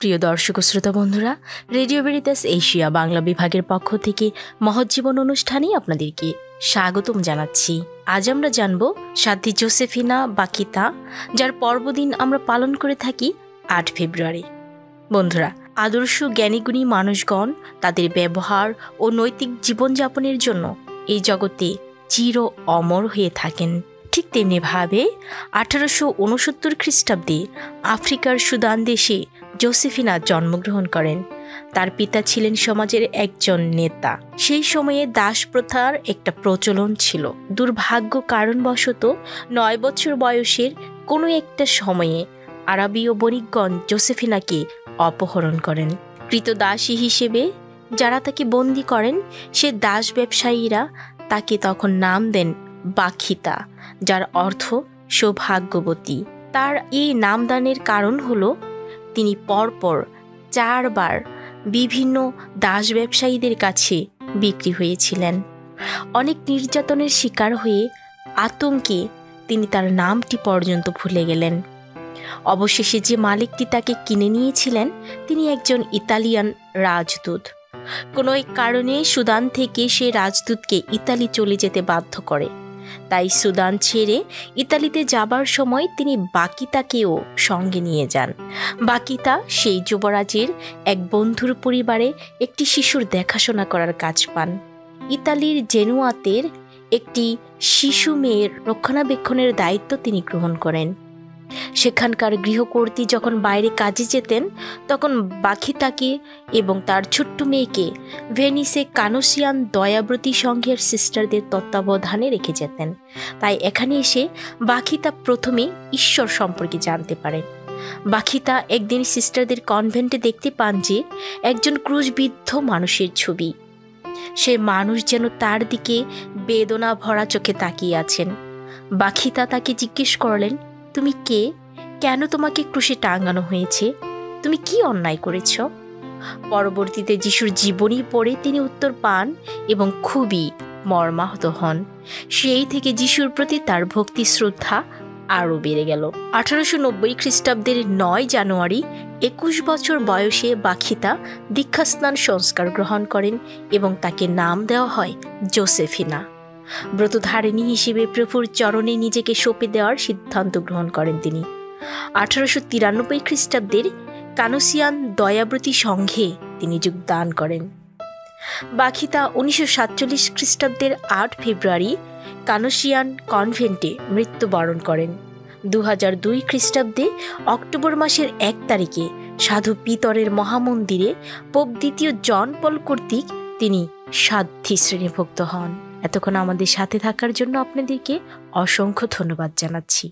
প্রিয় দর্শক ও শ্রোতা বন্ধুরা, রেডিও ভেরিতাস এশিয়া বাংলা বিভাগের পক্ষ থেকে মহৎ জীবন অনুষ্ঠানে আপনাদেরকে স্বাগতম জানাচ্ছি। আজ আমরা জানব সাধ্বী জোসেফিনা বাকিতা, যার পর্বদিন আমরা পালন করে থাকি ৮ ফেব্রুয়ারি। বন্ধুরা, আদর্শ জ্ঞানীগুণী মানুষগণ তাদের ব্যবহার ও নৈতিক জীবনযাপনের জন্য এই জগতে চির অমর হয়ে থাকেন। ঠিক তেমনিভাবে 1869 খ্রিস্টাব্দে আফ্রিকার সুদান দেশে জোসেফিনা জন্মগ্রহণ করেন। তার পিতা ছিলেন সমাজের একজন নেতা। সেই সময়ে দাস প্রথার একটা প্রচলন ছিল। দুর্ভাগ্য কারণবশত 9 বছর বয়সের কোনো একটা সময়ে আরবীয় বণিকগণ জোসেফিনাকে অপহরণ করেন। কৃতদাসী হিসেবে যারা তাকে বন্দী করেন, সে দাস ব্যবসায়ীরা তাকে তখন নাম দেন বাখিতা, যার অর্থ সৌভাগ্যবতী। তার এই নামদানের কারণ হলো তিনি পরপর 4 বার বিভিন্ন দাস ব্যবসায়ীদের কাছে বিক্রি হয়েছিলেন। অনেক নির্যাতনের শিকার হয়ে আতঙ্কে তিনি তার নামটি পর্যন্ত ভুলে গেলেন। অবশেষে যে মালিকটি তাকে কিনে নিয়েছিলেন, তিনি একজন ইতালিয়ান রাজদূত। কোনো এক কারণে সুদান থেকে সে রাজদূতকে ইতালি চলে যেতে বাধ্য করে। তাই সুদান ছেড়ে ইতালিতে যাবার সময় তিনি বাকিতাকেও সঙ্গে নিয়ে যান। বাকিতা সেই যুবরাজের এক বন্ধুর পরিবারে একটি শিশুর দেখাশোনা করার কাজ পান। ইতালির জেনুয়াতের একটি শিশু মেয়ের রক্ষণাবেক্ষণের দায়িত্ব তিনি গ্রহণ করেন। সেখানকার গৃহকর্ত্রী যখন বাইরে কাজে যেতেন, তখন বাখিতাকে এবং তার ছোট্ট মেয়েকে ভেনিসে কানোসিয়ান দয়াব্রতী সংঘের সিস্টারদের তত্ত্বাবধানে রেখে যেতেন। তাই এখানে এসে বাখিতা প্রথমে ঈশ্বর সম্পর্কে জানতে পারেন। বাখিতা একদিন সিস্টারদের কনভেন্টে দেখতে পান যে একজন ক্রুশবিদ্ধ মানুষের ছবি। সে মানুষ যেন তার দিকে বেদনা ভরা চোখে তাকিয়ে আছেন। বাখিতা তাকে জিজ্ঞেস করলেন, তুমি কে? কেন তোমাকে ক্রুশে টাঙানো হয়েছে? তুমি কি অন্যায় করেছ? পরবর্তীতে যিশুর জীবনী পড়ে তিনি উত্তর পান এবং খুবই মর্মাহত হন। সেই থেকে যিশুর প্রতি তার ভক্তি শ্রদ্ধা আরও বেড়ে গেল। 1890 খ্রিস্টাব্দের 9 জানুয়ারি 21 বছর বয়সে বাখিতা দীক্ষাস্নান সংস্কার গ্রহণ করেন এবং তাকে নাম দেওয়া হয় জোসেফিনা। ব্রতধারিণী হিসেবে প্রভুর চরণে নিজেকে সঁপে দেওয়ার সিদ্ধান্ত গ্রহণ করেন তিনি। 1893 খ্রিস্টাব্দের কানোসিয়ান দয়াব্রতী সংঘে তিনি যোগদান করেন। বাখিতা 1947 খ্রিস্টাব্দের 8 ফেব্রুয়ারি কানোসিয়ান কনভেন্টে মৃত্যুবরণ করেন। 2002 খ্রিস্টাব্দে অক্টোবর মাসের 1 তারিখে সাধু পিতরের মহামন্দিরে পোপ দ্বিতীয় জন পল কর্তৃক তিনি সাধ্বী শ্রেণীভুক্ত হন। এতক্ষণ আমাদের সাথে থাকার জন্য আপনাদেরকে অসংখ্য ধন্যবাদ জানাচ্ছি।